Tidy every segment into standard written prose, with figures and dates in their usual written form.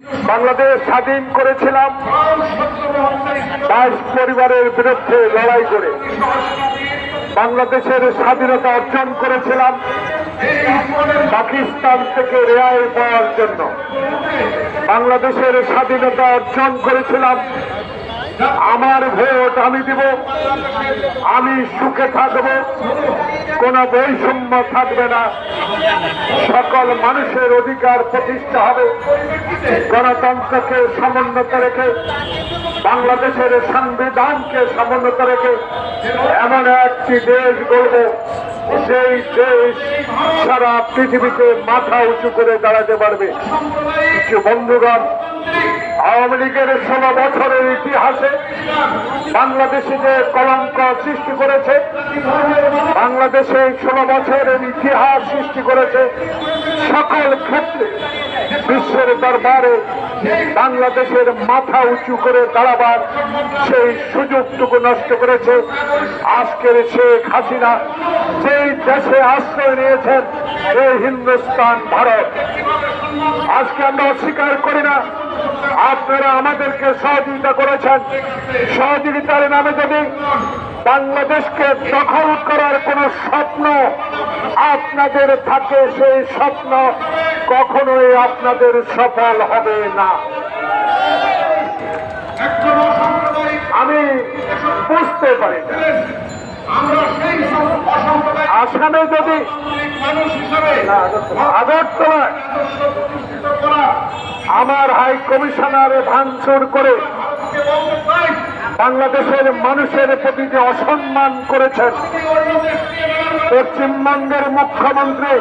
বাংলাদেশ স্বাধীন করেছিলাম 22 পরিবারের বিরুদ্ধে লড়াই করে। বাংলাদেশের স্বাধীনতা অর্জন করেছিলাম পাকিস্তান থেকে রেহাই পাওয়ার জন্য। বাংলাদেশের স্বাধীনতা অর্জন করেছিলাম আমার ভোট আমি দিব, আমি সুখে থাকব, কোন বৈষম্য থাকবে না, সকল মানুষের অধিকার প্রতিষ্ঠা হবে, গণতন্ত্রকে সমুন্নত রেখে বাংলাদেশের সংবিধানকে সমুন্নত রেখে এমন একটি দেশ গড়ব, সেই দেশ সারা পৃথিবীতে মাথা উঁচু করে দাঁড়াতে পারবে। কিছু বন্ধুগণ, আওয়ামী লীগের 16 বছরের ইতিহাসে বাংলাদেশে যে কলঙ্ক সৃষ্টি করেছে, বাংলাদেশে 16 বছরের ইতিহাস সৃষ্টি করেছে, সকল ক্ষেত্রে বিশ্বের দরবারে বাংলাদেশের মাথা উঁচু করে দাঁড়াবার সেই সুযোগটুকু নষ্ট করেছে আজকের শেখ হাসিনা। যেই দেশে আশ্রয় নিয়েছেন এই হিন্দুস্তান ভারত, আজকে আমরা অস্বীকার করি না আপনারা আমাদেরকে সহযোগিতা করেছেন। সহযোগিতার নামে যদি বাংলাদেশকে দখল করার কোন স্বপ্ন আপনাদের থাকে, সেই স্বপ্ন কখনোই আপনাদের সফল হবে না। আমি বুঝতে পারি না আসামে যদি আগরতলায় আমার হাই কমিশনারে ভাঙচুর করে বাংলাদেশের মানুষের প্রতি যে অসম্মান করেছেন, পশ্চিমবঙ্গের মুখ্যমন্ত্রী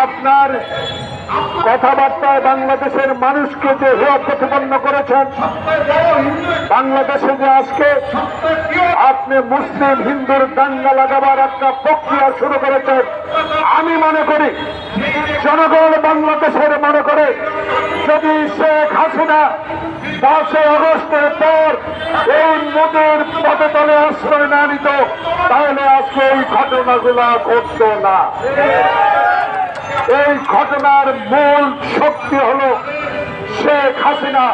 আপনার কথাবার্তায় বাংলাদেশের মানুষকে যে হেয় প্রতিপন্ন করেছেন, বাংলাদেশে যে আজকে আপনি মুসলিম হিন্দুর দাঙ্গা লাগাবার একটা প্রক্রিয়া শুরু করেছেন, আমি মনে করি জনগণ বাংলাদেশের মনে করে যদি শেখ হাসিনা 5 আগস্টের পর এই মোদের পদতলে আশ্রয় না নিত, তাহলে আজকে এই ঘটনাগুলা ঘটত না। এই ঘটনার মূল শক্তি হল শেখ হাসিনা।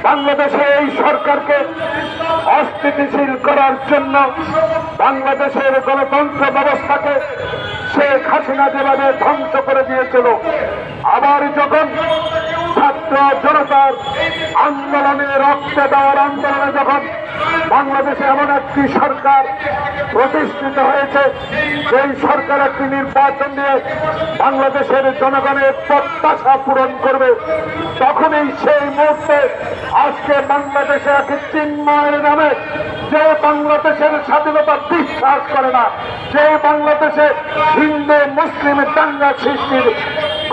বাংলাদেশে এই সরকারকে অস্থিতিশীল করার জন্য বাংলাদেশের গণতন্ত্র ব্যবস্থাকে শেখ হাসিনা যেভাবে ধ্বংস করে দিয়েছিল, আবার যখন ছাত্র জনতার আন্দোলনে রক্ত দেওয়ার আন্দোলনে যখন বাংলাদেশে এমন একটি সরকার প্রতিষ্ঠিত হয়েছে, সেই সরকার একটি নির্বাচন দিয়ে বাংলাদেশের জনগণের প্রত্যাশা পূরণ করবে, তখনই সেই মুহূর্তে আজকে বাংলাদেশে একটি চিন্ময়ের নামে যে বাংলাদেশের স্বাধীনতা বিশ্বাস করে না, যে বাংলাদেশে হিন্দু মুসলিম দাঙ্গা সৃষ্টির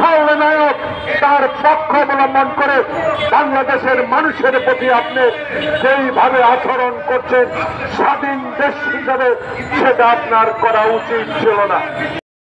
খলনায়ক, তার পক্ষ অবলম্বন করে বাংলাদেশের মানুষের প্রতি আপনি যেইভাবে আচরণ করছেন স্বাধীন দেশ হিসাবে, সেটা আপনার করা উচিত ছিল না।